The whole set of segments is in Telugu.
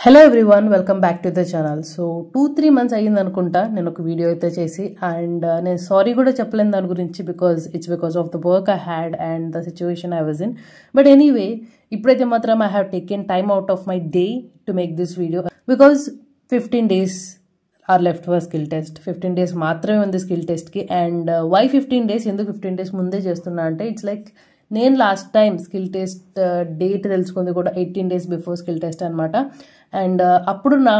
Hello everyone, welcome back to the channel. So 2-3 months అయ్యింది అనుకుంటా నేను ఒక వీడియో అయితే చేసి అండ్ నేను సారీ కూడా చెప్పలేను దాని గురించి because of the work I had and the situation I was in. But anyway, ఇప్పుడైతే మాత్రం I have taken time out of my day to make this video because 15 days are left for skill test. 15 days మాత్రమే ఉంది skill test కి and why 15 days ఎందుకు 15 days ముందే చేస్తున్నా అంటే ఇట్స్ లైక్ నేను last time skill test date తెలుసుకుంది కూడా 18 days బిఫోర్ స్కిల్ టెస్ట్ అనమాట. అండ్ అప్పుడు నా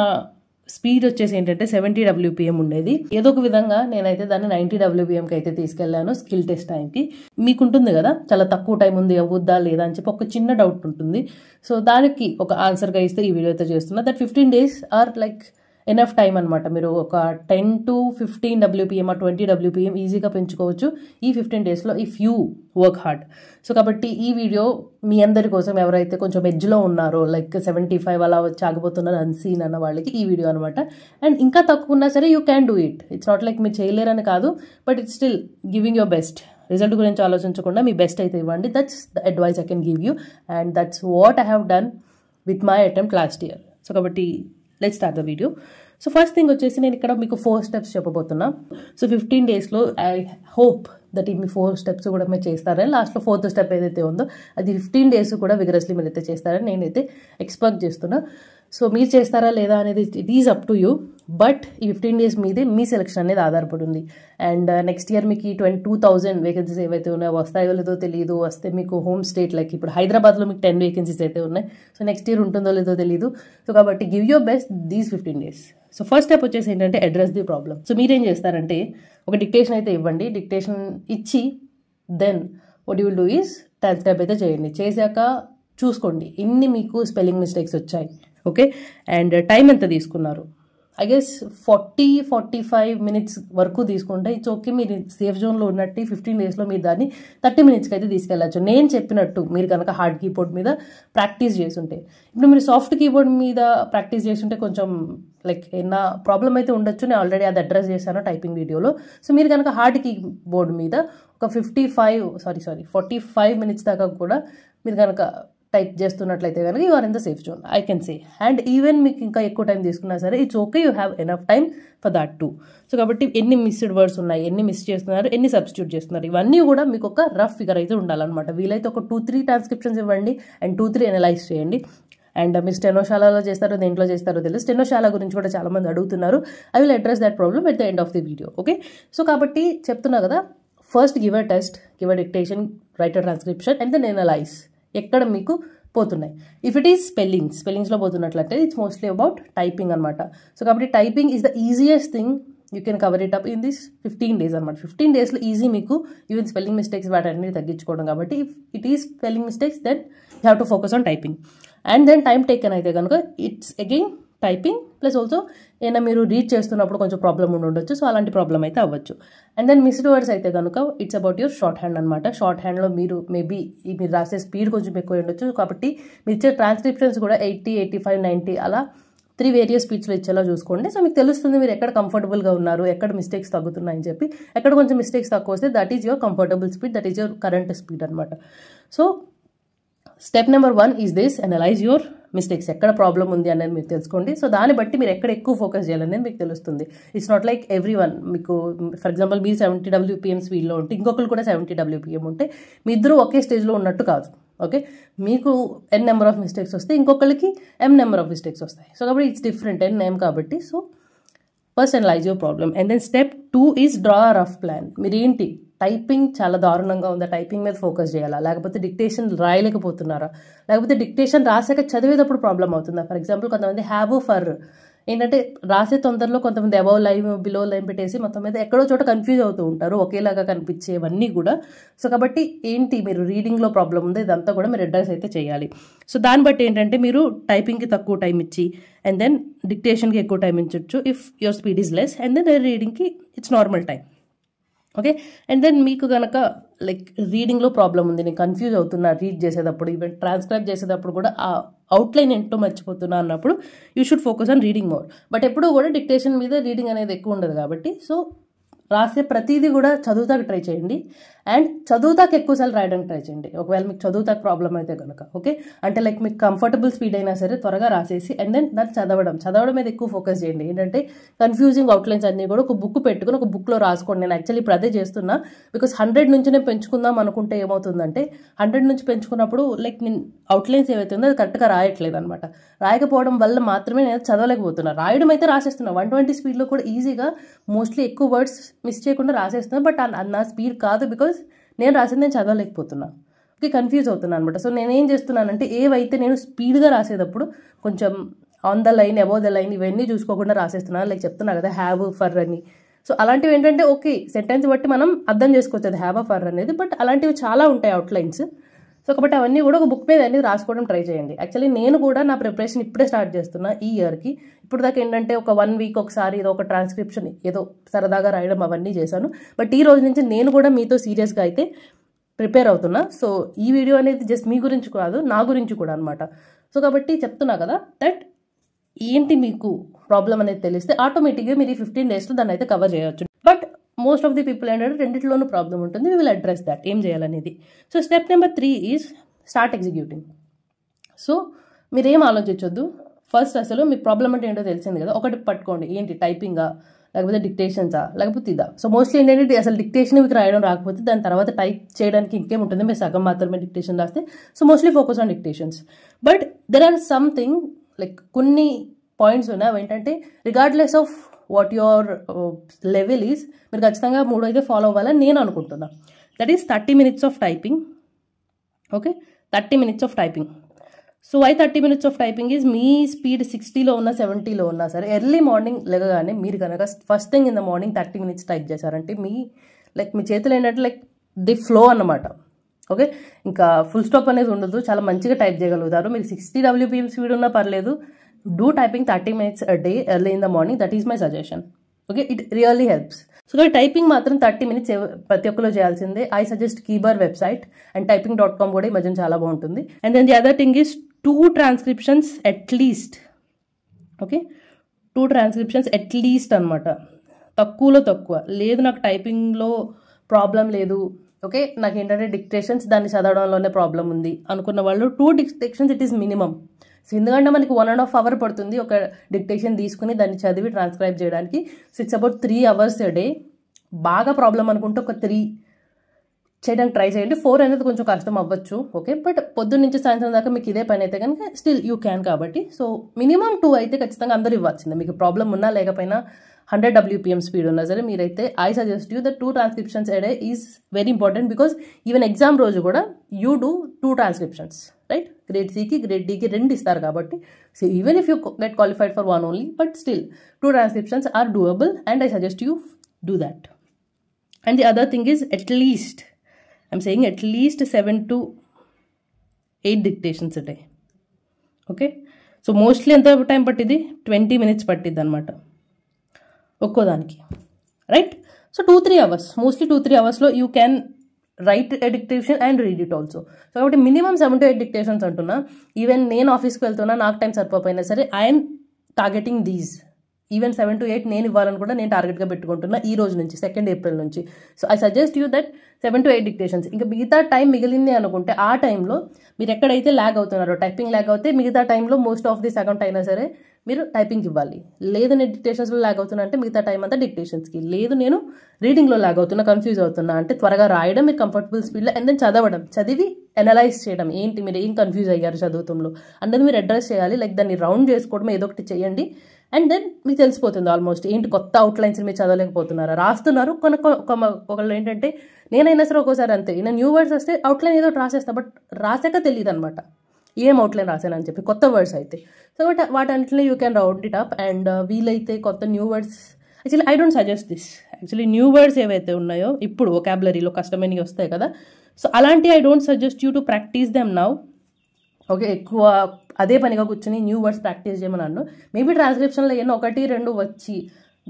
స్పీడ్ వచ్చేసి ఏంటంటే 70 WPM ఉండేది. ఏదో ఒక విధంగా నేనైతే దాన్ని 90 WPMకి అయితే తీసుకెళ్లాను స్కిల్ టెస్ట్ టైంకి. మీకు ఉంటుంది కదా చాలా తక్కువ టైం ఉంది అవ్వద్దా లేదా అని చెప్పి ఒక చిన్న డౌట్ ఉంటుంది. సో దానికి ఒక ఆన్సర్గా ఇస్తే ఈ వీడియో అయితే చేస్తున్నా. That 15 days are like enough time అనమాట. మీరు ఒక 10 to 15 WPM ఆర్ 20 WPM ఈజీగా పెంచుకోవచ్చు ఈ 15 daysలో if you work hard. So కాబట్టి ఈ వీడియో మీ అందరి కోసం ఎవరైతే కొంచెం ఎడ్జ్లో ఉన్నారో లైక్ 75 అలా వచ్చి ఆగిపోతున్నారు అన్సీన్ అన్న వాళ్ళకి ఈ వీడియో అనమాట. అండ్ ఇంకా తక్కువ ఉన్నా సరే you can do it. It's not like మీరు చేయలేరని కాదు, but it's still giving your best. Result గురించి ఆలోచించకుండా మీ బెస్ట్ అయితే ఇవ్వండి. That's the advice I can give you and that's what I have done with my attempt last year. So కాబట్టి let's start the video. So first thing వచ్చేసి నేను ఇక్కడ మీకు 4 steps చెప్పబోతున్నా. సో 15 daysలో ఐ హోప్ దట్ మీ 4 steps కూడా మీరు చేస్తారని, లాస్ట్లో 4th step ఏదైతే ఉందో అది 15 days కూడా విగరస్లీ మీరు అయితే చేస్తారని నేనైతే ఎక్స్పెక్ట్ చేస్తున్నా. సో మీరు చేస్తారా లేదా అనేది it is up to you, but ఈ 15 days మీదే మీ సెలెక్షన్ అనేది ఆధారపడి ఉంది. అండ్ నెక్స్ట్ ఇయర్ మీకు 22,000 వేకెన్సీస్ ఏవైతే ఉన్నాయో వస్తాయో లేదో తెలియదు. వస్తే మీకు హోమ్ స్టేట్ లైక్ ఇప్పుడు హైదరాబాద్లో మీకు 10 వేకెన్సీస్ అయితే ఉన్నాయి. సో నెక్స్ట్ ఇయర్ ఉంటుందో లేదో తెలియదు. సో కాబట్టి give your best these 15 days. So first step వచ్చేసి ఏంటంటే అడ్రస్ ది ప్రాబ్లమ్. సో మీరేం చేస్తారంటే ఒక డిక్టేషన్ అయితే ఇవ్వండి. డిక్టేషన్ ఇచ్చి then what you will do is transcribe అయితే చేయండి. చేశాక చూసుకోండి ఎన్ని మీకు స్పెల్లింగ్ మిస్టేక్స్ వచ్చాయి. ఓకే, అండ్ టైం ఎంత తీసుకున్నారు? ఐ గెస్ 40-45 minutes వరకు తీసుకుంటే ఇట్స్ ఓకే. మీరు సేఫ్ జోన్లో ఉన్నట్టు 15 daysలో మీరు దాన్ని 30 minutesకి అయితే తీసుకెళ్ళచ్చు. నేను చెప్పినట్టు మీరు కనుక హార్డ్ కీబోర్డ్ మీద ప్రాక్టీస్ చేస్తుంటే. ఇప్పుడు మీరు సాఫ్ట్ కీబోర్డ్ మీద ప్రాక్టీస్ చేస్తుంటే కొంచెం లైక్ ఏమన్నా ప్రాబ్లం అయితే ఉండొచ్చు. నేను ఆల్రెడీ అది అడ్రస్ చేశాను టైపింగ్ వీడియోలో. సో మీరు కనుక హార్డ్ కీబోర్డ్ మీద ఒక 45 minutes దాకా కూడా మీరు కనుక టైప్ చేస్తున్నట్లయితే కనుక you are in the safe zone I can say. And even మీకు ఇంకా ఎక్కువ టైం తీసుకున్నా సరే it's okay, you have enough time for that too. So కాబట్టి ఎన్ని మిస్డ్ వర్డ్స్ ఉన్నాయి, ఎన్ని మిస్ చేస్తున్నారు, ఎన్ని సబ్స్టిట్యూట్ చేస్తున్నారు, ఇవన్నీ కూడా మీకు ఒక రఫ్ ఫిగర్ అయితే ఉండాలన్నమాట. వీలైతే ఒక 2-3 ట్రాన్స్క్రిప్షన్స్ ఇవ్వండి అండ్ 2-3 అనలైజ్ చేయండి. అండ్ మీరు స్టెనోశాలలో చేస్తారో దేంట్లో చేస్తారో తెలియదు. స్టెనోశాల గురించి కూడా చాలా మంది అడుగుతున్నారు. I will address that problem at the end of the video. Okay, so కాబట్టి చెప్తున్నా కదా, first give a test, give a dictation, write a transcription and then analyse ఎక్కడ మీకు పోతున్నాయి. ఇఫ్ ఇట్ ఈస్ స్పెల్లింగ్స్లో పోతున్నట్లయితే ఇట్స్ మోస్ట్లీ అబౌట్ టైపింగ్ అనమాట. సో కాబట్టి typing is the easiest thing you can cover it up in this 15 days అనమాట. 15 daysలో ఈజీ మీకు ఈవెన్ స్పెల్లింగ్ మిస్టేక్స్ వాటన్ని తగ్గించుకోవడం. కాబట్టి if it is spelling mistakes then you have to focus on typing. And then time taken అయితే కనుక it's again typing plus also ఏమైనా మీరు రీడ్ చేస్తున్నప్పుడు కొంచెం ప్రాబ్లం ఉండొచ్చు. సో అలాంటి ప్రాబ్లం అయితే అవ్వచ్చు. అండ్ దెన్ మిస్డ్ వర్డ్స్ అయితే కనుక it's about your short hand అనమాట. షార్ట్ హ్యాండ్లో మీరు మేబీ మీరు రాసే స్పీడ్ కొంచెం ఎక్కువ ఉండొచ్చు. కాబట్టి మీరు ఇచ్చే ట్రాన్స్క్రిప్షన్స్ కూడా 80, 85, 90 అలా 3 వేరియస్ స్పీడ్స్లో ఇచ్చేలా చూసుకోండి. సో మీకు తెలుస్తుంది మీరు ఎక్కడ కంఫర్టబుల్గా ఉన్నారు, ఎక్కడ మిస్టేక్స్ తగ్గుతున్నాయని చెప్పి. ఎక్కడ కొంచెం మిస్టేక్స్ తక్కువ వస్తే that is your comfortable speed, that is your current speed అనమాట. So step number 1 is this, analyse your mistakes. ఎక్కడ ప్రాబ్లం ఉంది అనేది మీరు తెలుసుకోండి. సో దాన్ని బట్టి మీరు ఎక్కడ ఎక్కువ ఫోకస్ చేయాలనేది మీకు తెలుస్తుంది. It's not like every one. మీకు ఫర్ ఎగ్జాంపుల్ మీరు 70 WPM స్పీడ్లో ఉంటే ఇంకొకరు కూడా 70 WPM ఉంటే మీ ఇద్దరు ఒకే స్టేజ్లో ఉన్నట్టు కాదు. ఓకే, మీకు n నెంబర్ ఆఫ్ మిస్టేక్స్ వస్తే ఇంకొకరికి m నెంబర్ ఆఫ్ మిస్టేక్స్ వస్తాయి. సో కాబట్టి ఇట్స్ డిఫరెంట్ n కాబట్టి. So first analyse your problem and then step 2 is draw a rough plan. మీరేంటి టైపింగ్ చాలా దారుణంగా ఉందా, టైపింగ్ మీద ఫోకస్ చేయాలా, లేకపోతే డిక్టేషన్ రాయలేకపోతున్నారా, లేకపోతే డిక్టేషన్ రాసాక చదివేటప్పుడు ప్రాబ్లం అవుతుందా. ఫర్ ఎగ్జాంపుల్ కొంతమంది హ్యావ్ ఫర్ ఏంటంటే రాసే తొందరలో కొంతమంది అబౌవ్ లైన్ బిలో లైన్ పెట్టేసి మొత్తం మీద ఎక్కడో చోట కన్ఫ్యూజ్ అవుతూ ఉంటారు, ఒకేలాగా కనిపించేవన్నీ కూడా. సో కాబట్టి ఏంటి మీరు రీడింగ్లో ప్రాబ్లం ఉంది, ఇదంతా కూడా మీరు అడ్రస్ అయితే చేయాలి. సో దాన్ని బట్టి ఏంటంటే మీరు టైపింగ్కి తక్కువ టైం ఇచ్చి అండ్ దెన్ డిక్టేషన్కి ఎక్కువ టైం ఇచ్చొచ్చు if your speed is less and then రీడింగ్కి it's normal time. Okay, and then మీకు కనుక లైక్ రీడింగ్లో ప్రాబ్లం ఉంది, నేను కన్ఫ్యూజ్ అవుతున్నా రీడ్ చేసేటప్పుడు, ఈవెన్ ట్రాన్స్క్రైబ్ చేసేటప్పుడు కూడా ఆ అవుట్లైన్ ఏంటో మర్చిపోతున్నా అన్నప్పుడు you should focus on reading more. But ఎప్పుడూ కూడా డిక్టేషన్ మీద రీడింగ్ అనేది ఎక్కువ ఉండదు కాబట్టి సో రాసే ప్రతిదీ కూడా చదువుతాకి ట్రై చేయండి. అండ్ చదువుతాకు ఎక్కువసార్లు రాయడానికి ట్రై చేయండి ఒకవేళ మీకు చదువుతాకు ప్రాబ్లం అయితే కనుక. ఓకే, అంటే లైక్ మీకు కంఫర్టబుల్ స్పీడ్ అయినా సరే త్వరగా రాసేసి అండ్ దెన్ దాన్ని చదవడం మీద ఎక్కువ ఫోకస్ చేయండి. ఏంటంటే కన్ఫ్యూజింగ్ అవుట్లైన్స్ అన్నీ కూడా ఒక బుక్ పెట్టుకుని ఒక బుక్లో రాసుకోండి. నేను యాక్చువల్లీ ఇప్పుడు అదే చేస్తున్నా. బికాస్ 100 నుంచి నేను పెంచుకుందాం అనుకుంటే ఏమవుతుందంటే 100 నుంచి పెంచుకున్నప్పుడు లైక్ నేను అవుట్లైన్స్ ఏవైతే ఉందో అది కరెక్ట్గా రాయట్లేదు అనమాట. రాయకపోవడం వల్ల మాత్రమే నేను చదవలేకపోతున్నా. రాయడం అయితే రాసేస్తున్నా 120 స్పీడ్లో కూడా ఈజీగా మోస్ట్లీ ఎక్కువ వర్డ్స్ మిస్ చేయకుండా రాసేస్తున్నా. బట్ నా స్పీడ్ కాదు, బికాజ్ నేను రాసింది నేను చదవలేకపోతున్నా. ఓకే, కన్ఫ్యూజ్ అవుతున్నాను అనమాట. సో నేనేం చేస్తున్నానంటే ఏవైతే నేను స్పీడ్గా రాసేటప్పుడు కొంచెం on the line, above the line ఇవన్నీ చూసుకోకుండా రాసేస్తున్నాను. లైక్ చెప్తున్నా కదా హ్యావ్, ఫర్ అని. సో అలాంటివి ఏంటంటే ఓకే సెంటెన్స్ బట్టి మనం అర్థం చేసుకోవచ్చు అది హ్యావ్, ఫర్ అనేది. బట్ అలాంటివి చాలా ఉంటాయి అవుట్లైన్స్. సో కాబట్టి అవన్నీ కూడా ఒక బుక్ మీద అన్ని రాసుకోవడం ట్రై చేయండి. యాక్చువల్లీ నేను కూడా నా ప్రిపరేషన్ ఇప్పుడే స్టార్ట్ చేస్తున్నా ఈ ఇయర్కి. ఇప్పుడు దాకా ఏంటంటే ఒక 1 వీక్ ఒకసారి ఏదో ఒక ట్రాన్స్క్రిప్షన్ ఏదో సరదాగా రాయడం అవన్నీ చేశాను. బట్ ఈ రోజు నుంచి నేను కూడా మీతో సీరియస్గా అయితే ప్రిపేర్ అవుతున్నా. సో ఈ వీడియో అనేది జస్ట్ మీ గురించి కాదు, నా గురించి కూడా అనమాట. సో కాబట్టి చెప్తున్నా కదా దట్ ఏంటి మీకు ప్రాబ్లం అనేది తెలిస్తే ఆటోమేటిక్గా మీరు ఈ 15 డేస్లో దాన్ని అయితే కవర్ చేయవచ్చు. But most of the people ఏంటంటే రెండిట్లోనూ ప్రాబ్లం ఉంటుంది. వీ విల్ అడ్రస్ దట్ ఏం చేయాలనేది. So step number 3 is start executing. So మీరేం ఆలోచించొద్దు. ఫస్ట్ అసలు మీ ప్రాబ్లం అంటే ఏంటో తెలిసింది కదా, ఒకటి పట్టుకోండి. ఏంటి, టైపింగా లేకపోతే డిక్టేషన్సా లేకపోతే ఇదా. సో మోస్ట్లీ ఏంటంటే అసలు డిక్టేషన్ మీకు రాయడం రాకపోతే దాని తర్వాత టైప్ చేయడానికి ఇంకేముంటుంది, మీరు సగం మాత్రమే డిక్టేషన్ రాస్తే. So mostly focus on dictations. But there are something like కొన్ని పాయింట్స్ ఉన్నాయి ఏంటంటే regardless of what your level is మీరు ఖచ్చితంగా 3 అయితే ఫాలో అవ్వాలని నేను అనుకుంటున్నా. That is 30 minutes of typing. Okay, 30 minutes of typing. So why 30 minutes of typing is మీ స్పీడ్ 60లో ఉన్నా 70లో ఉన్నా సరే ఎర్లీ మార్నింగ్ లేవగానే మీరు కనుక first thing in the morning 30 minutes type చేశారంటే మీ చేతులు ఏంటంటే లైక్ ది ఫ్లో అన్నమాట. ఓకే, ఇంకా ఫుల్ స్టాప్ అనేది ఉండదు, చాలా మంచిగా టైప్ చేయగలుగుతారు. మీరు 60 WPM స్పీడ్ ఉన్నా పర్లేదు. Do typing 30 minutes a day early in the morning. That is my suggestion. Okay, it really helps. So typing మాత్రం 30 minutes ప్రతి ఒక్కరు చేయాల్సిందే. I suggest keybr website and typing.com కూడా ఈ మధ్యన చాలా బాగుంటుంది. And then the other thing is 2 transcriptions at least. Okay, 2 transcriptions at least అనమాట. తక్కువలో తక్కువ లేదు. నాకు టైపింగ్లో ప్రాబ్లం లేదు, ఓకే నాకు ఏంటంటే డిక్టేషన్స్ దాన్ని చదవడంలోనే ప్రాబ్లం ఉంది అనుకున్న వాళ్ళు 2 dictations it is minimum. So ఎందుకంటే మనకి 1.5 hour పడుతుంది ఒక డిక్టేషన్ తీసుకుని దాన్ని చదివి ట్రాన్స్క్రైబ్ చేయడానికి. So it's about 3 hours a day. బాగా ప్రాబ్లం అనుకుంటే ఒక 3 చేయడానికి ట్రై చేయండి. 4 అనేది కొంచెం కష్టం అవ్వచ్చు. ఓకే, బట్ పొద్దున్న నుంచి సాయంత్రం దాకా మీకు ఇదే పని అయితే కనుక స్టిల్ యూ క్యాన్. కాబట్టి సో మినిమం 2 అయితే ఖచ్చితంగా అందరూ ఇవ్వాల్సిందే. మీకు ప్రాబ్లం ఉన్నా లేకపోయినా 100 WPM స్పీడ్ ఉన్నా సరే మీరైతే I suggest you the 2 transcriptions a day is very important. Because even exam రోజు కూడా you do 2 transcriptions, right? Grade సికి గ్రేడ్ డికి 2 ఇస్తారు కాబట్టి so even if you get qualified for 1 only, but still 2 transcriptions are doable and I suggest you do that. And the other thing is at least I'm saying at least 7 to 8 dictations a day. Okay, so mostly ఎంత టైం పట్టింది, 20 minutes పట్టిద్ది అనమాట ఒక్కోదానికి, రైట్? సో 2-3 hours, మోస్ట్లీ 2-3 hoursలో you can write a dictation and read it also. So కాబట్టి మినిమం 7 to 8 dictations అంటున్నా. ఈవెన్ నేను ఆఫీస్కి వెళ్తున్నా, నాకు టైం సరిపోయినా సరే I'm targeting these. Even 7 to 8 నేను ఇవ్వాలని కూడా నేను టార్గెట్గా పెట్టుకుంటున్నా ఈ రోజు నుంచి, 2nd April నుంచి. So I suggest you that 7 to 8 dictations. ఇంకా మిగతా టైం మిగిలింది అనుకుంటే ఆ టైంలో మీరు ఎక్కడైతే ల్యాగ్ అవుతున్నారో, టైపింగ్ ల్యాగ్ అవుతే మిగతా టైంలో మోస్ట్ ఆఫ్ ది సగం టైం అయినా సరే మీరు టైపింగ్కి ఇవ్వాలి. లేదు నేను డిక్టేషన్స్లో ల్యాగ్ అవుతున్నా అంటే మిగతా టైం అంతా డిక్టేషన్స్కి. లేదు నేను రీడింగ్లో ల్యాగ్ అవుతున్నా, కన్ఫ్యూజ్ అవుతున్నా అంటే త్వరగా రాయడం మీరు కంఫర్టబుల్ స్పీడ్లో అండ్ దెన్ చదవడం, చదివి అనలైజ్ చేయడం, ఏంటి మీరు ఏం కన్ఫ్యూజ్ అయ్యారు చదువుతంలో అన్నది మీరు అడ్రస్ చేయాలి. లైక్ దాన్ని రౌండ్ చేసుకోవడం ఏదో ఒకటి చేయండి అండ్ దెన్ మీకు తెలిసిపోతుంది ఆల్మోస్ట్ ఏంటి కొత్త అవుట్లైన్స్ మీరు చదవలేకపోతున్నారా, రాస్తున్నారు. ఒకళ్ళు ఏంటంటే నేనైనా సరే ఒక్కోసారి అంతే, నేను న్యూ వర్డ్స్ వస్తే అవుట్లైన్ ఏదో రాసేస్తా, బట్ రాసాక తెలియదు అనమాట ఏం అవుట్లైన్ రాశానని చెప్పి, కొత్త వర్డ్స్ అయితే. సో వాటన్నిటిలో you can round it up and వీలైతే కొత్త new words. Actually I don't suggest this. Actually new words ఏవైతే ఉన్నాయో ఇప్పుడు వొకాబులరీలో కష్టమైనవి వస్తాయి కదా, సో అలాంటి I don't suggest you to practice them now. Okay, ఎక్కువ అదే పనిగా కూర్చొని న్యూ వర్డ్స్ ప్రాక్టీస్ చేయమన్నాను. మేబీ ట్రాన్స్క్రిప్షన్లో ఏమో 1-2 వచ్చి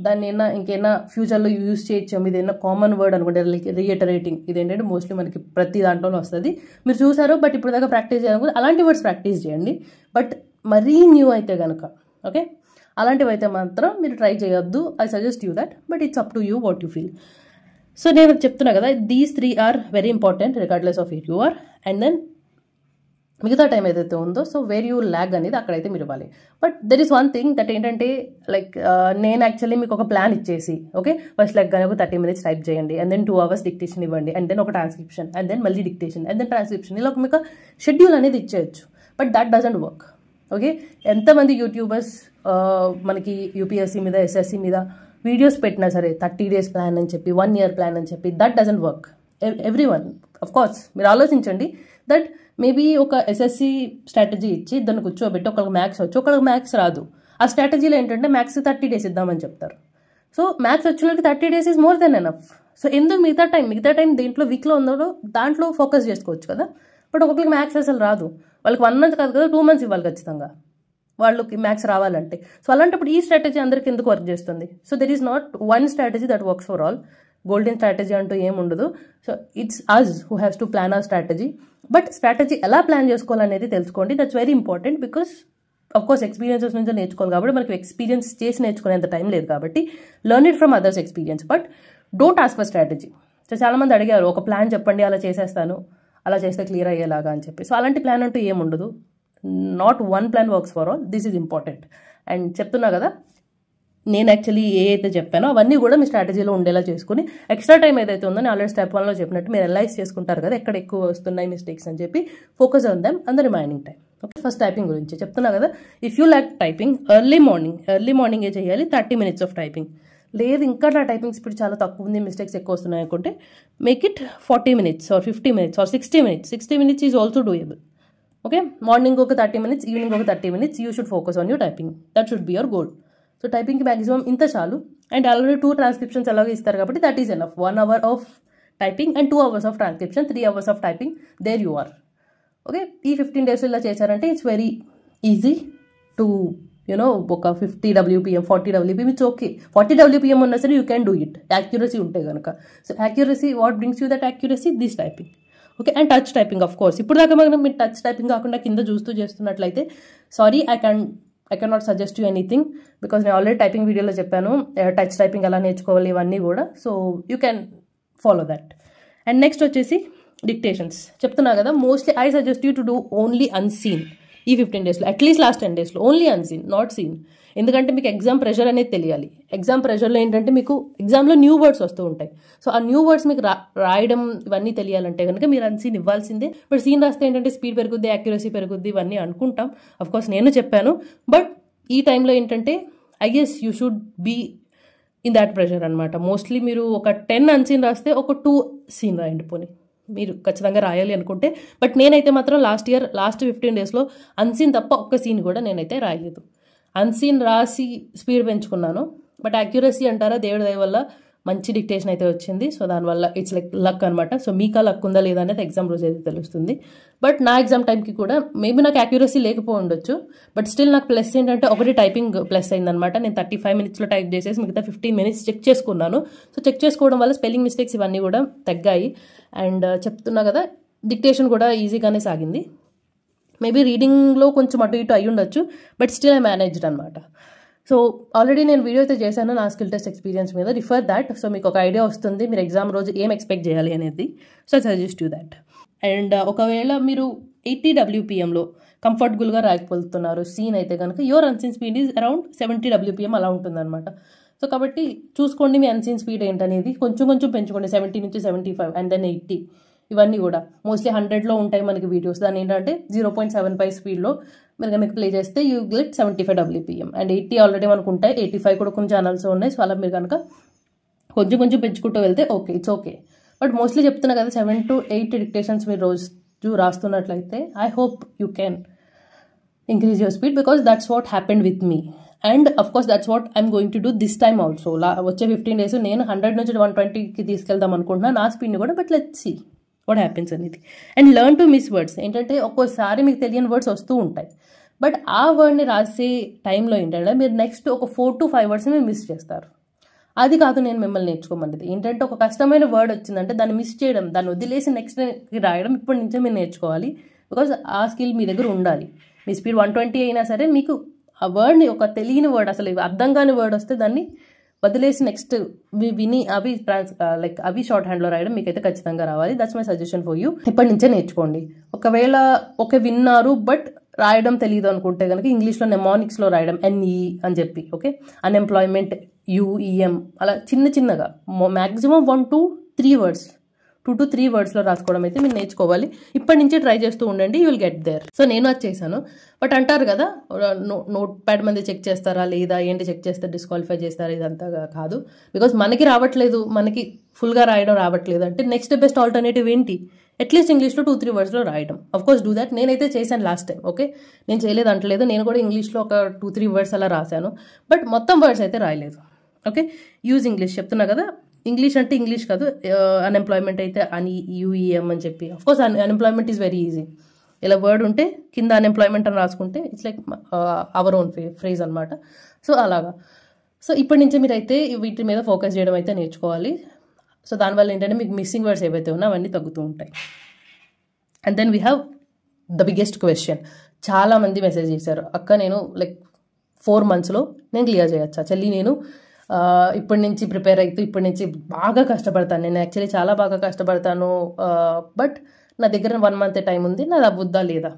దాన్ని ఇంకేనా ఫ్యూచర్లో యూజ్ చేయొచ్చు. ఇదేనా కామన్ వర్డ్ అనుకుంటే లైక్ రీఇటరేటింగ్, ఇదేంటంటే మోస్ట్లీ మనకి ప్రతి దాంట్లోనే వస్తుంది, మీరు చూసారు. బట్ ఇప్పుడు దాకా ప్రాక్టీస్ చేయాలనుకుంటే అలాంటి వర్డ్స్ ప్రాక్టీస్ చేయండి. బట్ మరీ న్యూ అయితే కనుక ఓకే అలాంటివి అయితే మాత్రం మీరు ట్రై చేయొద్దు. I suggest you that, but it's up to you what you feel. So నేను చెప్తున్నా కదా, these 3 are very important regardless of it you are. And then మిగతా టైం ఏదైతే ఉందో, సో వేర్ యూ ల్యాగ్ అనేది అక్కడైతే మీరు ఇవ్వాలి. But there is one thing that ఏంటంటే, లైక్ నేను యాక్చువల్లీ మీకు ఒక ప్లాన్ ఇచ్చేసి, ఓకే ఫస్ట్ లైక్ కానీ ఒక 30 minutes టైప్ చేయండి, అండ్ దెన్ 2 hours డిక్టేషన్ ఇవ్వండి, అండ్ దెన్ ఒక ట్రాన్స్క్రిప్షన్, అండ్ దెన్ మళ్ళీ డిక్టేషన్, అండ్ దెన్ ట్రాన్స్క్రిప్షన్, ఇలా మీకు షెడ్యూల్ అనేది ఇచ్చేయచ్చు. But that doesn't work. Okay, ఎంతమంది యూట్యూబర్స్ మనకి యూపీఎస్సీ మీద, ఎస్ఎస్సీ మీద వీడియోస్ పెట్టినా సరే 30 days ప్లాన్ అని చెప్పి, 1 year ప్లాన్ అని చెప్పి, that doesn't work. Every one, of course మీరు ఆలోచించండి దట్ మేబీ ఒక ఎస్ఎస్సి స్ట్రాటజీ ఇచ్చి దాన్ని కూర్చోబెట్టి ఒకళ్ళకి మ్యాథ్స్ వచ్చు, ఒకళ్ళకి మ్యాథ్స్ రాదు. ఆ స్ట్రాటజీలో ఏంటంటే మ్యాథ్స్ 30 days ఇద్దామని చెప్తారు. సో మ్యాథ్స్ వచ్చిన వాళ్ళకి 30 days is more than enough. So ఎందుకు మిగతా టైం దేంట్లో వీక్లో ఉందో దాంట్లో ఫోకస్ చేసుకోవచ్చు కదా. బట్ ఒక్కొక్కరికి మ్యాథ్స్ అసలు రాదు, వాళ్ళకి 1 month కాదు కదా 2 months ఇవ్వాలి ఖచ్చితంగా వాళ్ళకి మ్యాథ్స్ రావాలంటే. సో అలాంటప్పుడు ఈ స్ట్రాటజీ అందరికి ఎందుకు వర్క్ చేస్తుంది? So there is not one strategy that works for all. Golden strategy అంటూ ఏముండదు. So it's us who has to plan our strategy. But strategy ఎలా ప్లాన్ చేసుకోవాలనేది తెలుసుకోండి. That's very important. Because of course experiences నుంచి నేర్చుకోవాలి కాబట్టి మనకి ఎక్స్పీరియన్స్ చేసి నేర్చుకునేంత టైం లేదు కాబట్టి learn it from others experience. But don't ask for strategy. So చాలామంది అడిగారు ఒక ప్లాన్ చెప్పండి, అలా చేసేస్తాను, అలా చేస్తే క్లియర్ అయ్యేలాగా అని చెప్పి. సో అలాంటి ప్లాన్ అంటూ ఏముండదు. Not one plan works for all. This is important. And చెప్తున్నా కదా, నేను యాక్చువల్లీ ఏ అయితే చెప్పానో అవన్నీ కూడా మీ స్ట్రాటజీలో ఉండేలా చేసుకుని, ఎక్స్ట్రా టైం ఏదైతే ఉందో నేను ఆల్రెడీ స్టెప్ 1లో చెప్పినట్టు మీరు అనలైజ్ చేసుకుంటారు కదా ఎక్కడ ఎక్కువ వస్తున్నాయి మిస్టేక్స్ అని చెప్పి, focus on them and the remaining time. Okay, first typing గురించి చెప్తున్నా కదా. If you like typing early మార్నింగే చేయాలి 30 minutes ఆఫ్ టైపింగ్. లేదు ఇంకా నా టైపింగ్ స్పీడ్ చాలా తక్కువ ఉంది, మిస్టేక్స్ ఎక్కువ వస్తున్నాయి అనుకుంటే make it 40 minutes or 50 minutes or 60 minutes. 60 minutes is also doable. Okay, morning ఒక 30 minutes, ఈవినింగ్ ఒక 30 minutes, you should focus on your typing. That should be your goal. So టైపింగ్కి మ్యాక్సిమం ఇంత చాలు. అండ్ ఆల్రెడీ 2 transcriptions అలాగే ఇస్తారు కాబట్టి that is enough. 1 hour of typing and 2 hours of transcription, 3 hours of typing, there you are. Okay, ఈ 15 days ఇలా చేశారంటే ఇట్స్ వెరీ ఈజీ టు ఒక 50 WPM 40 WPM it's okay. 40 WPM ఉన్నా సరే you can do it, accuracy ఉంటే కనుక. So accuracy, what brings you that accuracy? This typing. Okay, and touch typing of course. ఇప్పుడు దాకా మనం మీరు టచ్ టైపింగ్ కాకుండా కింద చూస్తూ చేస్తున్నట్లయితే sorry, I can not suggest you anything. Because నేను ఆల్రెడీ టైపింగ్ వీడియోలో చెప్పాను టచ్ టైపింగ్ ఎలా నేర్చుకోవాలి ఇవన్నీ కూడా. So you can follow that. And next వచ్చేసి డిక్టేషన్స్. చెప్తున్నా కదా, mostly I suggest you to do only unseen. ఈ 15 daysలో అట్లీస్ట్ లాస్ట్ 10 daysలో ఓన్లీ అన్సీన్, నాట్ సీన్. ఎందుకంటే మీకు ఎగ్జామ్ ప్రెషర్ అనేది తెలియాలి. ఎగ్జామ్ ప్రెషర్లో ఏంటంటే మీకు ఎగ్జామ్లో న్యూ వర్డ్స్ వస్తూ ఉంటాయి. సో ఆ న్యూ వర్డ్స్ మీకు రాయడం ఇవన్నీ తెలియాలంటే కనుక మీరు అన్సీన్ ఇవ్వాల్సిందే. బట్ సీన్ రాస్తే ఏంటంటే స్పీడ్ పెరుగుద్ది, యాక్యురసీ పెరుగుద్ది, ఇవన్నీ అనుకుంటాం. అఫ్కోర్స్ నేను చెప్పాను. బట్ ఈ టైంలో ఏంటంటే I guess you should be in that pressure అనమాట. మోస్ట్లీ మీరు ఒక 10 అన్సీన్ రాస్తే ఒక 2 సీన్ రాయండి పోనీ, మీరు ఖచ్చితంగా రాయాలి అనుకుంటే. బట్ నేనైతే మాత్రం లాస్ట్ 15 daysలో అన్సీన్ తప్ప ఒక్క సీన్ కూడా నేనైతే రాయలేదు. అన్సీన్ రాసి స్పీడ్ పెంచుకున్నాను. బట్ యాక్యురసీ అంటారా, దేవుడి దయ వల్ల మంచి డిక్టేషన్ అయితే వచ్చింది. సో దానివల్ల ఇట్స్ లైక్ లక్ అనమాట. సో మీకు లక్ ఉందా లేదా అనేది ఎగ్జామ్ రోజు అయితే తెలుస్తుంది. బట్ నా ఎగ్జామ్ టైంకి కూడా మేబీ నాకు యాక్యురసీ లేకపోయి ఉండొచ్చు. బట్ స్టిల్ నాకు ప్లస్ ఏంటంటే ఒకటి టైపింగ్ ప్లస్ అయిందనమాట. నేను 35 minutesలో టైప్ చేసేసి మిగతా 15 minutes చెక్ చేసుకున్నాను. సో చెక్ చేసుకోవడం వల్ల స్పెల్లింగ్ మిస్టేక్స్ ఇవన్నీ కూడా తగ్గాయి. అండ్ చెప్తున్నా కదా, డిక్టేషన్ కూడా ఈజీగానే సాగింది. మేబీ రీడింగ్లో కొంచెం అటు ఇటు అయ్యి ఉండొచ్చు. బట్ స్టిల్ ఐ మేనేజ్డ్ అనమాట. సో ఆల్రెడీ నేను వీడియో అయితే చేశాను నా స్కిల్ టెస్ట్ ఎక్స్పీరియన్స్ మీద, రిఫర్ దాట్. సో మీకు ఒక ఐడియా వస్తుంది మీరు ఎగ్జామ్ రోజు ఏం ఎక్స్పెక్ట్ చేయాలి అనేది. So suggest you that. And ఒకవేళ మీరు 80 WPMలో కంఫర్టబుల్గా రాయకపోతున్నారు సీన్ అయితే కనుక, your unseen speed is around 70 WPM అలా ఉంటుందన్నమాట. సో కాబట్టి చూసుకోండి మీ అన్సీన్ స్పీడ్ ఏంటనేది, కొంచెం పెంచుకోండి. 70 నుంచి 75 అండ్ దెన్ 80, ఇవన్నీ కూడా మోస్ట్లీ 100లో ఉంటాయి మనకి వీడియోస్. దాని ఏంటంటే 0.75 స్పీడ్లో మీరు కనుక ప్లే చేస్తే you get 75 WPM. And 80 already మనకు ఉంటాయి, 85 కూడా కొన్ని ఛానల్స్ ఉన్నాయి. సో అలా మీరు కనుక కొంచెం పెంచుకుంటూ వెళ్తే okay, it's okay. But mostly చెప్తున్నా కదా 7 to 8 డిక్టేషన్స్ మీరు రోజు రాస్తున్నట్లయితే I hope you can increase your speed, because that's what happened with me. And of course that's what I'm going to do this time also. వచ్చే 15 days నేను 100 నుంచి 120కి తీసుకెళ్దాం అనుకుంటున్నా నా స్పీడ్ని కూడా. But let's see what happens అనేది. And learn to miss words. ఏంటంటే ఒక్కోసారి మీకు తెలియని వర్డ్స్ వస్తూ ఉంటాయి. బట్ ఆ వర్డ్ని రాసే టైంలో ఏంటంటే మీరు నెక్స్ట్ ఒక 4 to 5 words మీరు మిస్ చేస్తారు. అది కాదు నేను మిమ్మల్ని నేర్చుకోమన్నది. ఏంటంటే ఒక కష్టమైన వర్డ్ వచ్చిందంటే దాన్ని మిస్ చేయడం, దాన్ని వదిలేసి నెక్స్ట్ రాయడం ఇప్పటి నుంచే మీరు నేర్చుకోవాలి. బికాజ్ ఆ స్కిల్ మీ దగ్గర ఉండాలి. మీ స్పీడ్ 120 అయినా సరే మీకు ఆ వర్డ్ని, ఒక తెలియని వర్డ్, అసలు అర్థం కాని వర్డ్ వస్తే దాన్ని వదిలేసి నెక్స్ట్ విని అవి అవి షార్ట్ హ్యాండ్లో రాయడం మీకైతే ఖచ్చితంగా రావాలి. That's my suggestion for you. ఇప్పటి నుంచే నేర్చుకోండి. ఒకవేళ విన్నారు బట్ రాయడం తెలియదు అనుకుంటే కనుక ఇంగ్లీష్లో నెమానిక్స్లో రాయడం NE అని చెప్పి, ఓకే, అన్ఎంప్లాయ్మెంట్ UEM అలా చిన్నగా మ్యాక్సిమం 1 to 3 words 2 to 3 wordsలో రాసుకోవడం అయితే మీరు నేర్చుకోవాలి. ఇప్పటి నుంచే ట్రై చేస్తూ ఉండండి, you will get there. So నేను అది చేశాను. బట్ అంటారు కదా నోట్ ప్యాడ్ మంది చెక్ చేస్తారా లేదా, ఏంటి చెక్ చేస్తే డిస్క్వాలిఫై చేస్తారా, ఇదంతా కాదు. బికాజ్ మనకి రావట్లేదు, మనకి ఫుల్గా రాయడం రావట్లేదు అంటే నెక్స్ట్ బెస్ట్ ఆల్టర్నేటివ్ ఏంటి, అట్లీస్ట్ ఇంగ్లీష్లో 2-3 wordsలో రాయడం. Of course do that. నేనైతే చేశాను లాస్ట్ టైం, ఓకే, నేను చేయలేదు అంటలేదు. నేను కూడా ఇంగ్లీష్లో ఒక 2-3 words అలా రాశాను, బట్ మొత్తం వర్డ్స్ అయితే రాయలేదు. ఓకే, యూజ్ ఇంగ్లీష్ చెప్తున్నా కదా. ఇంగ్లీష్ అంటే ఇంగ్లీష్ కాదు, అన్ఎంప్లాయ్మెంట్ అయితే UEM అని చెప్పి. Of course unemployment is very easy. ఇలా వర్డ్ ఉంటే కింద అన్ఎంప్లాయ్మెంట్ అని రాసుకుంటే it's like our own phrase అనమాట. సో అలాగా. సో ఇప్పటి నుంచే మీరైతే వీటి మీద ఫోకస్ చేయడం అయితే నేర్చుకోవాలి. సో దానివల్ల ఏంటంటే మీకు మిస్సింగ్ వర్డ్స్ ఏవైతే ఉన్నా అవన్నీ తగ్గుతూ ఉంటాయి. And then we have the biggest question. చాలామంది మెసేజ్ చేశారు, అక్క నేను 4 monthsలో నేను క్లియర్ చేయొచ్చా చెల్లి, నేను ఇప్పటి నుంచి ప్రిపేర్ అవుతూ ఇప్పటి నుంచి బాగా కష్టపడతాను, నేను యాక్చువల్లీ చాలా బాగా కష్టపడతాను, బట్ నా దగ్గర 1 month టైం ఉంది, నాది అవ్వుద్దా లేదా.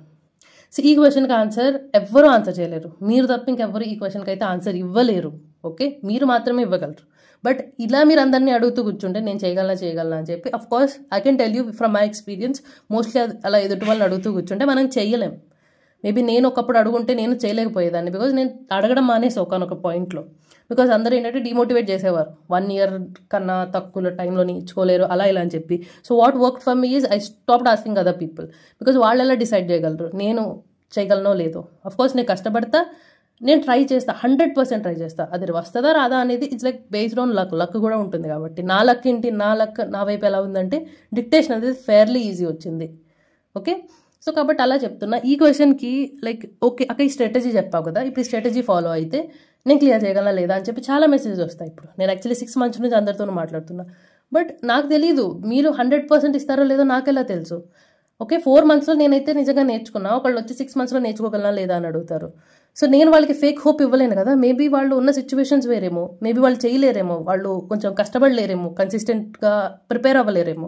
సో ఈ క్వశ్చన్కి ఆన్సర్ ఎవ్వరూ ఆన్సర్ చేయలేరు. మీరు తప్ప ఇంకెవ్వరు ఈ క్వశ్చన్కి అయితే ఆన్సర్ ఇవ్వలేరు. ఓకే, మీరు మాత్రమే ఇవ్వగలరు. బట్ ఇలా మీరు అందరినీ అడుగుతూ కూర్చుంటే నేను చేయగలనా అని చెప్పి, of course I can tell you from my experience, mostly అలా ఎదుటి వాళ్ళని అడుగుతూ కూర్చుంటే మనం చేయలేం. మేబీ నేను ఒకప్పుడు అడుగుంటే నేను చేయలేకపోయేదాన్ని, బికాజ్ నేను అడగడం మానేసి ఒకనొక పాయింట్లో. బికాజ్ అందరూ ఏంటంటే డిమోటివేట్ చేసేవారు, 1 year కన్నా తక్కువ టైంలో నేర్చుకోలేరు అలా ఇలా అని చెప్పి. So what work for me is I stopped asking other people, because వాళ్ళు ఎలా డిసైడ్ చేయగలరు నేను చేయగలనో లేదో. అఫ్కోర్స్ నేను కష్టపడతా, నేను ట్రై చేస్తా, 100% ట్రై చేస్తా. అది వస్తుందా రాదా అనేది it's like based on luck కూడా ఉంటుంది. కాబట్టి నా లక్ ఏంటి, నా వైపు ఎలా ఉందంటే డిక్టేషన్ అనేది ఫెయిర్లీ ఈజీ వచ్చింది. ఓకే, సో కాబట్టి అలా చెప్తున్నా. ఈ క్వశ్చన్కి ఓకే అక్క ఈ స్ట్రాటజీ చెప్పావు కదా, ఇప్పుడు ఈ స్ట్రాటజీ ఫాలో అయితే నేను క్లియర్ చేయగలనా లేదా అని చెప్పి చాలా మెసేజెస్ వస్తాయి. ఇప్పుడు నేను యాక్చువల్లీ 6 months నుంచి అందరితోనూ మాట్లాడుతున్నా, బట్ నాకు తెలీదు మీరు 100% ఇస్తారో లేదో నాకెలా తెలుసు. ఓకే, 4 monthsలో నేనైతే నిజంగా నేర్చుకున్నా, ఒకళ్ళు వచ్చి 6 monthsలో నేర్చుకోగలనా లేదా అని అడుగుతారు. సో నేను వాళ్ళకి ఫేక్ హోప్ ఇవ్వలేను కదా. మేబీ వాళ్ళు ఉన్న సిచ్యువేషన్స్ వేరేమో, మేబీ వాళ్ళు చేయలేరేమో, వాళ్ళు కొంచెం కష్టపడలేరేమో, కన్సిస్టెంట్గా ప్రిపేర్ అవ్వలేరేమో.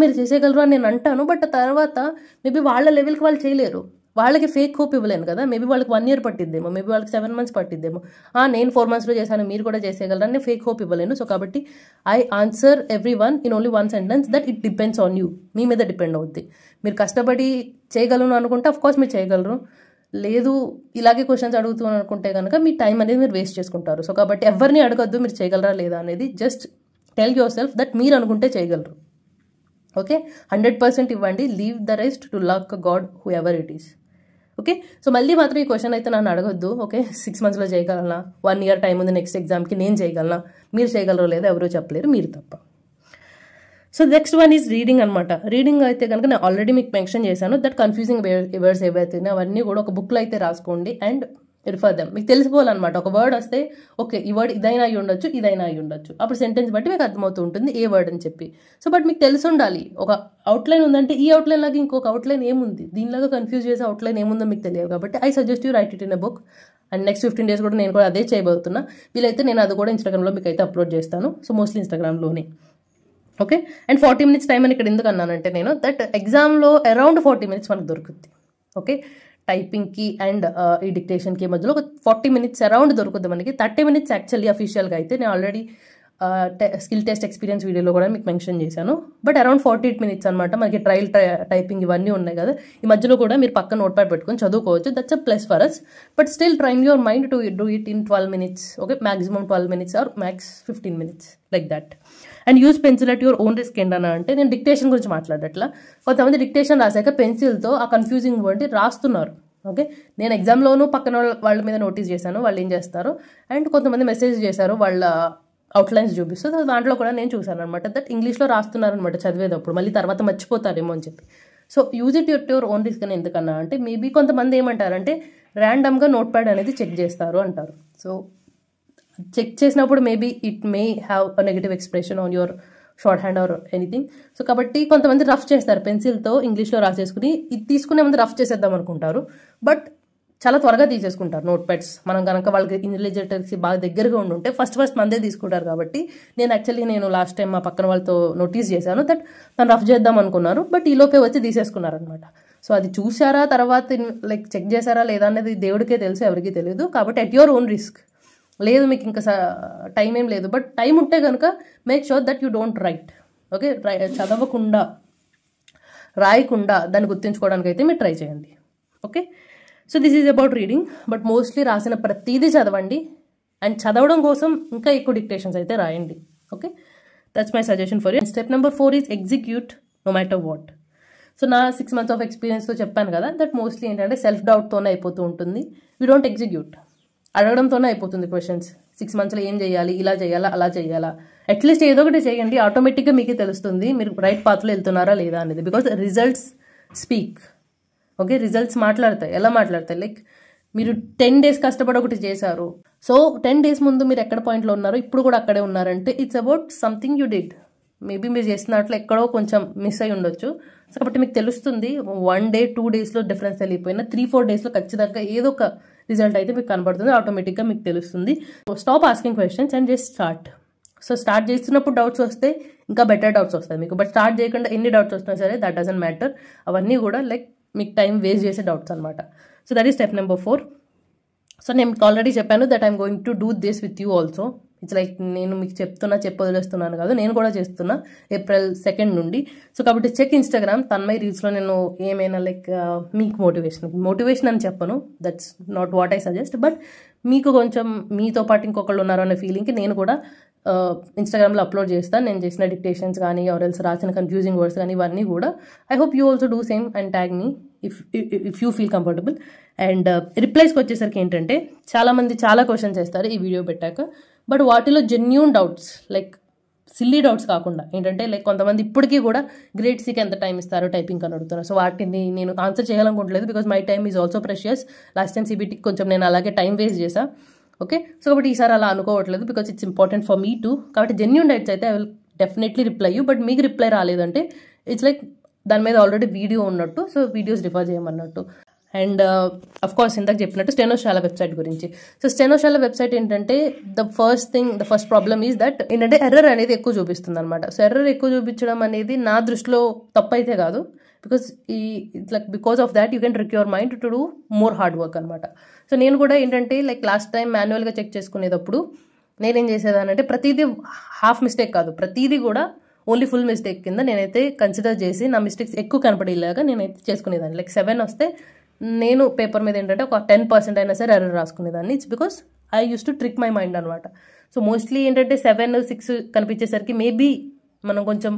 మీరు చేసేయగలరు అని నేను అంటాను, బట్ తర్వాత మేబీ వాళ్ళ లెవెల్కి వాళ్ళు చేయలేరు. వాళ్ళకి ఫేక్ హోప్ ఇవ్వలేను కదా. మేబీ వాళ్ళకి 1 year పట్టిద్దేమో, మేబీ వాళ్ళకి 7 months పట్టిద్దేమో. నేను 4 monthsలో చేశాను మీరు కూడా చేసేయగలరు అని ఫేక్ హోప్ ఇవ్వలేను. సో కాబట్టి I answer everyone in only 1 sentence that it depends on you. మీ మీద డిపెండ్ అవుద్ది. మీరు కష్టపడి చేయగలను అనుకుంటే అఫ్కోర్స్ మీరు చేయగలరు, లేదు ఇలాగే క్వశ్చన్స్ అడుగుతున్నాను అనుకుంటే కనుక మీ టైం అనేది మీరు వేస్ట్ చేసుకుంటారు. సో కాబట్టి ఎవరిని అడగద్దు మీరు చేయగలరా లేదా అనేది, just tell your self that మీరు అనుకుంటే చేయగలరు. ఓకే, 100% ఇవ్వండి, leave the rest to luck God who ever it is. Okay, so మళ్ళీ మాత్రం ఈ క్వశ్చన్ అయితే నన్ను అడగొద్దు. ఓకే, 6 monthsలో చేయగలనా, 1 year టైం ఉంది నెక్స్ట్ ఎగ్జామ్కి, నేను చేయగలనా, మీరు చేయగలరో లేదా ఎవరో చెప్పలేరు, మీరు తప్ప. So next one is reading అనమాట. రీడింగ్ అయితే కనుక నేను ఆల్రెడీ మీకు మెన్షన్ చేశాను దట్ కన్ఫ్యూజింగ్ వర్డ్స్ ఏవైతే అవన్నీ కూడా ఒక బుక్లో అయితే రాసుకోండి అండ్ రిఫర్ దెమ్. మీకు తెలిసిపోవాలన్నమాట. ఒక వర్డ్ వస్తే ఓకే ఈ వర్డ్ ఇదైనా అయి ఉండొచ్చు, ఇదైనా అయి ఉండొచ్చు, అప్పుడు సెంటెన్స్ బట్టి మీకు అర్థమవుతూ ఉంటుంది ఏ వర్డ్ అని చెప్పి. సో బట్ మీకు తెలిసి ఉండాలి, ఒక అవుట్లైన్ ఉందంటే ఈ అవుట్లైన్ లాగా ఇంకొక అవుట్లైన్ ఏముంది, దీనిలాగా కన్ఫ్యూజ్ చేసే అవుట్లైన్ ఏముందో మీకు తెలియదు. కాబట్టి I suggest you right it in a book. And next 15 days కూడా నేను కూడా అదే చేయబోతున్నా. వీలైతే నేను అది కూడా ఇన్స్టాగ్రామ్లో మీకు అయితే అప్లోడ్ చేస్తాను. సో మోస్ట్లీ ఇన్స్టాగ్రామ్లోనే. ఓకే, అండ్ 40 minutes టైం అని ఇక్కడ ఎందుకు అన్నానంటే నేను దట్ ఎగ్జామ్లో అరౌండ్ 40 minutes మనకు దొరుకుద్ది. ఓకే, టైపింగ్కి అండ్ ఈ డిక్టేషన్కి మధ్యలో ఒక 40 minutes అరౌండ్ దొరుకుద్ది మనకి. 30 minutes యాక్చువల్లీ అఫీషియల్గా అయితే నేను ఆల్రెడీ స్కిల్ టెస్ట్ ఎక్స్పీరియన్స్ వీడియోలో కూడా మీకు మెన్షన్ చేశాను. బట్ అరౌండ్ 48 minutes అనమాట మనకి. ట్రయల్ టైపింగ్ ఇవన్నీ ఉన్నాయి కదా, ఈ మధ్యలో కూడా మీరు పక్కన నోట్ ప్యాడ్ పెట్టుకొని చదువుకోవచ్చు. That's a plus for us. But still train your mind to do it in 12 minutes. Okay, maximum 12 minutes or max 15 minutes like that. And use pencil at your own risk. ఏంటన్నా అంటే నేను డిక్టేషన్ గురించి మాట్లాడట్లా. కొంతమంది డిక్టేషన్ రాశాక పెన్సిల్తో ఆ కన్ఫ్యూజింగ్ వర్డ్ రాస్తున్నారు. ఓకే, నేను ఎగ్జామ్లోనూ పక్కన వాళ్ళ మీద నోటీస్ చేశాను వాళ్ళు ఏం చేస్తారు. అండ్ కొంతమంది మెసేజ్ చేశారు వాళ్ళ అవుట్లైన్స్ చూపిస్తూ, దాంట్లో కూడా నేను చూశాను అనమాట దట్ ఇంగ్లీష్లో రాస్తున్నారనమాట చదివేటప్పుడు, మళ్ళీ తర్వాత మర్చిపోతారేమో అని చెప్పి. So use it your own risk అని ఎందుకన్నా అంటే మేబీ కొంతమంది ఏమంటారంటే ర్యాండమ్గా నోట్ ప్యాడ్ అనేది చెక్ చేస్తారు అంటారు. సో చెక్ చేసినప్పుడు maybe it may have a negative expression on your short hand or anything. So కాబట్టి కొంతమంది రఫ్ చేస్తారు పెన్సిల్తో ఇంగ్లీష్లో రాసేసుకుని, ఇది తీసుకునే ముందు రఫ్ చేసేద్దాం అనుకుంటారు. బట్ చాలా త్వరగా తీసేసుకుంటారు నోట్ ప్యాడ్స్. మనం కనుక వాళ్ళకి ఇన్విజిలేటర్స్కి బాగా దగ్గరగా ఉండుంటే ఫస్ట్ మందే తీసుకుంటారు. కాబట్టి నేను లాస్ట్ టైం మా పక్కన వాళ్ళతో నోటీస్ చేశాను దట్ తను రఫ్ చేద్దాం అనుకున్నారు, బట్ ఈలోపే వచ్చి తీసేసుకున్నారు అనమాట. సో అది చూసారా, తర్వాత లైక్ చెక్ చేశారా లేదా అనేది దేవుడికే తెలుసు, ఎవరికీ తెలియదు. కాబట్టి అట్ యువర్ ఓన్ రిస్క్, లేదు మీకు ఇంకా టైం ఏం లేదు, బట్ టైం ఉంటే కనుక make sure that you don't write. Okay, చదవకుండా రాయకుండా దాన్ని గుర్తుంచుకోవడానికి అయితే మీరు ట్రై చేయండి. Okay, so this is about reading. But mostly రాసిన ప్రతిదీ చదవండి, అండ్ చదవడం కోసం ఇంకా ఎక్కువ డిక్టేషన్స్ అయితే రాయండి. Okay, that's my suggestion for you. Step number 4 is execute no matter what. So నా 6 months ఆఫ్ ఎక్స్పీరియన్స్తో చెప్పాను కదా, దట్ మోస్ట్లీ ఏంటంటే సెల్ఫ్ డౌట్తోనే అయిపోతూ ఉంటుంది. వీ డోంట్ ఎగ్జిక్యూట్, అడగడంతోనే అయిపోతుంది క్వశ్చన్స్. 6 monthsలో ఏం చేయాలి, ఇలా చేయాలా, అలా చేయాలా, అట్లీస్ట్ ఏదో ఒకటి చేయండి. ఆటోమేటిక్గా మీకే తెలుస్తుంది మీరు రైట్ పాత్లో వెళ్తున్నారా లేదా అనేది. Because results speak. Okay, results మాట్లాడతాయి. ఎలా మాట్లాడతాయి? లైక్ మీరు 10 days కష్టపడి ఒకటి చేశారు, సో 10 days ముందు మీరు ఎక్కడ పాయింట్లో ఉన్నారో ఇప్పుడు కూడా అక్కడే ఉన్నారంటే it's about something you did. Maybe మీరు చేసినట్లు ఎక్కడో కొంచెం మిస్ అయి ఉండొచ్చు. సో కాబట్టి మీకు తెలుస్తుంది 1 day 2 daysలో డిఫరెన్స్ వెళ్ళిపోయినా 3-4 daysలో ఖచ్చితంగా ఏదో ఒక రిజల్ట్ అయితే మీకు కనబడుతుంది, ఆటోమేటిక్గా మీకు తెలుస్తుంది. Stop asking questions and just start. So start చేస్తున్నప్పుడు డౌట్స్ వస్తే ఇంకా బెటర్ డౌట్స్ వస్తాయి మీకు, బట్ స్టార్ట్ చేయకుండా ఎన్ని డౌట్స్ వస్తున్నా సరే దట్ డజంట్ మ్యాటర్. అవన్నీ కూడా లైక్ మీకు టైం వేస్ట్ చేసే డౌట్స్ అనమాట. So that is step number 4. So నేను ఆల్రెడీ చెప్పాను that I'm going to do this with you also. It's like నేను మీకు చెప్పొదిలేస్తున్నాను కాదు, నేను కూడా చేస్తున్నా April 2nd నుండి. సో కాబట్టి చెక్ ఇన్స్టాగ్రామ్ తన్మయ్ రీల్స్లో నేను ఏమైనా లైక్ మీకు మోటివేషన్ అని చెప్పను, that's not what I suggest, but మీకు కొంచెం మీతో పాటు ఇంకొకళ్ళు ఉన్నారు అనే ఫీలింగ్కి నేను కూడా ఇన్స్టాగ్రామ్లో అప్లోడ్ చేస్తాను. నేను చేసిన డిక్టేషన్స్ కానీ ఆర్ఎల్స్ రాసిన కన్ఫ్యూజింగ్ వర్డ్స్ కానీ ఇవన్నీ కూడా. I hope you also do same and tag me if you feel comfortable. And రిప్లైస్కి వచ్చేసరికి ఏంటంటే చాలామంది చాలా క్వశ్చన్స్ చేస్తారు ఈ వీడియో పెట్టాక, బట్ వాటిలో genuine doubts like silly doubts కాకుండా ఏంటంటే లైక్ కొంతమంది ఇప్పటికీ కూడా గ్రేడ్ Cకి ఎంత టైం ఇస్తారో టైపింగ్ అని అడుగుతున్నారు. సో వాటిని నేను ఆన్సర్ చేయాలనుకోవట్లేదు, because my time is also precious. Last time CBTకి కొంచెం నేను అలాగే టైం వేస్ట్ చేశా. ఓకే, సో కాబట్టి ఈసారి అలా అనుకోవట్లేదు, because it's important for me too. కాబట్టి జెన్యూన్ డౌట్స్ అయితే I will definitely reply you, but మీకు రిప్లై రాలేదంటే ఇట్స్ లైక్ దాని మీద ఆల్రెడీ వీడియో ఉన్నట్టు, సో వీడియోస్ రిఫర్ చేయమన్నట్టు. అండ్ అఫ్ కోర్స్ ఇందాక చెప్పినట్టు స్టెనోషాలా వెబ్సైట్ గురించి. సో స్టెనోషాలా వెబ్సైట్ ఏంటంటే the first problem is that ఏంటంటే ఎర్రర్ అనేది ఎక్కువ చూపిస్తుంది అనమాట. సో ఎర్రర్ ఎక్కువ చూపించడం అనేది నా దృష్టిలో తప్పు అయితే కాదు, because because of that you can trick your mind to do more hard work అనమాట. సో నేను కూడా ఏంటంటే లైక్ లాస్ట్ టైం మాన్యువల్గా చెక్ చేసుకునేటప్పుడు నేనేం చేసేదానంటే ప్రతిదీ హాఫ్ మిస్టేక్ కాదు, ప్రతిదీ కూడా ఓన్లీ ఫుల్ మిస్టేక్ కింద నేనైతే కన్సిడర్ చేసి నా మిస్టేక్స్ ఎక్కువ కనపడేలాగా నేనైతే చేసుకునేదాన్ని. లైక్ 7 వస్తే నేను పేపర్ మీద ఏంటంటే ఒక 10% అయినా సరే ఎర్రర్ రాసుకునేదాన్ని. It's because I use to trick my mind అనమాట. సో మోస్ట్లీ ఏంటంటే 7, 6 కనిపించేసరికి మేబీ మనం కొంచెం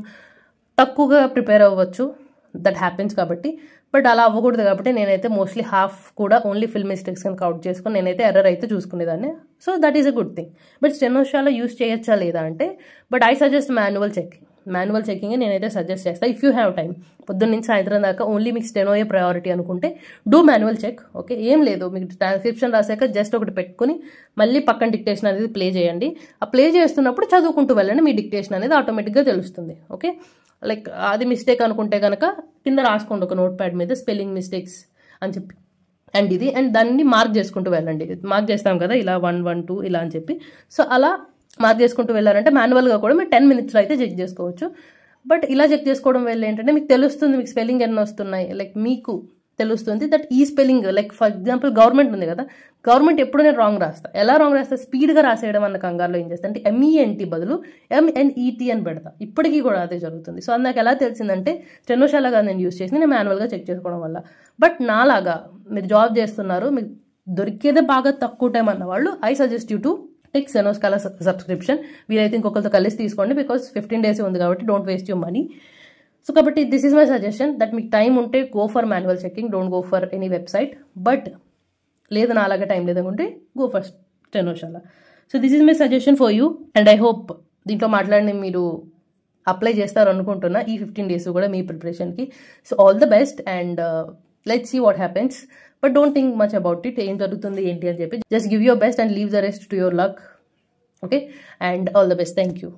తక్కువగా ప్రిపేర్ అవ్వచ్చు, దట్ హ్యాపెన్స్. కాబట్టి బట్ అలా అవ్వకూడదు కాబట్టి నేనైతే మోస్ట్లీ హాఫ్ కూడా ఓన్లీ ఫిల్ మిస్టేక్స్ కనుక అవుట్ చేసుకుని నేనైతే ఎర్రర్ అయితే చూసుకునేదాన్ని. So that is a good thing. But స్టెనోషాలో యూస్ చేయొచ్చా లేదా అంటే, but I suggest manual checking నేనైతే సజెస్ట్ చేస్తాను. ఇఫ్ యూ హ్యావ్ టైం, పొద్దున్న నుంచి సాయంత్రం దాకా ఓన్లీ మీకు స్టెనోయే ప్రయారిటీ అనుకుంటే డూ మాన్యువల్ చెక్. ఓకే, ఏం లేదు, మీకు ట్రాన్స్క్రిప్షన్ రాసాక జస్ట్ ఒకటి పెట్టుకుని మళ్ళీ పక్కన డిక్టేషన్ అనేది ప్లే చేయండి. ఆ ప్లే చేస్తున్నప్పుడు చదువుకుంటూ వెళ్ళండి, మీ డిక్టేషన్ అనేది ఆటోమేటిక్గా తెలుస్తుంది. ఓకే, లైక్ అది మిస్టేక్ అనుకుంటే కనుక కింద రాసుకోండి ఒక నోట్ ప్యాడ్ మీద స్పెల్లింగ్ మిస్టేక్స్ అని చెప్పి, అండ్ ఇది అండ్ దాన్ని మార్క్ చేసుకుంటూ వెళ్ళండి. మార్క్ చేస్తాం కదా ఇలా 1, 1, 2 ఇలా అని చెప్పి. సో అలా మార్క్ చేసుకుంటూ వెళ్ళారంటే మాన్యువల్గా కూడా మీరు 10 minutes అయితే చెక్ చేసుకోవచ్చు. బట్ ఇలా చెక్ చేసుకోవడం వల్ల ఏంటంటే మీకు తెలుస్తుంది మీకు స్పెల్లింగ్ ఎన్ని వస్తున్నాయి, లైక్ మీకు తెలుస్తుంది దట్ ఈ spelling like for example government ఉంది కదా, గవర్నమెంట్ ఎప్పుడు నేను రాంగ్ రాస్తా, ఎలా రాంగ్ రాస్తా, స్పీడ్గా రాసేయడం అన్న కంగారులో ఏం చేస్తా అంటే MENT బదులు MNET అని పెడతా. ఇప్పటికీ కూడా అదే జరుగుతుంది. సో అది నాకు ఎలా తెలిసిందంటే స్టెనోషాలాగా నేను యూస్ చేసి నేను మాన్యువల్గా చెక్ చేసుకోవడం వల్ల. బట్ నాలాగా మీరు జాబ్ చేస్తున్నారు, మీకు దొరికేదే బాగా తక్కువ టైం అన్న వాళ్ళు I suggest you to take Stenoshala subscription. వీలైతే ఇంకొకరితో కలిసి తీసుకోండి, బికాస్ 15 days ఉంది కాబట్టి don't waste your money. So కాబట్టి this is my suggestion that మీకు టైం ఉంటే go for manual checking, don't go for any website. But లేదు నా అలాగే టైం లేదనుకుంటే go for Stenoshala. So this is my suggestion for you and I hope దీంట్లో మాట్లాడిన మీరు అప్లై చేస్తారు అనుకుంటున్నా ఈ 15 days కూడా మీ ప్రిపరేషన్కి. So all the best and let's see what happens. But don't think much about it, ఏం జరుగుతుంది ఏంటి అని చెప్పి. Just give your best and leave the rest to your luck. Okay, and all the best. Thank you.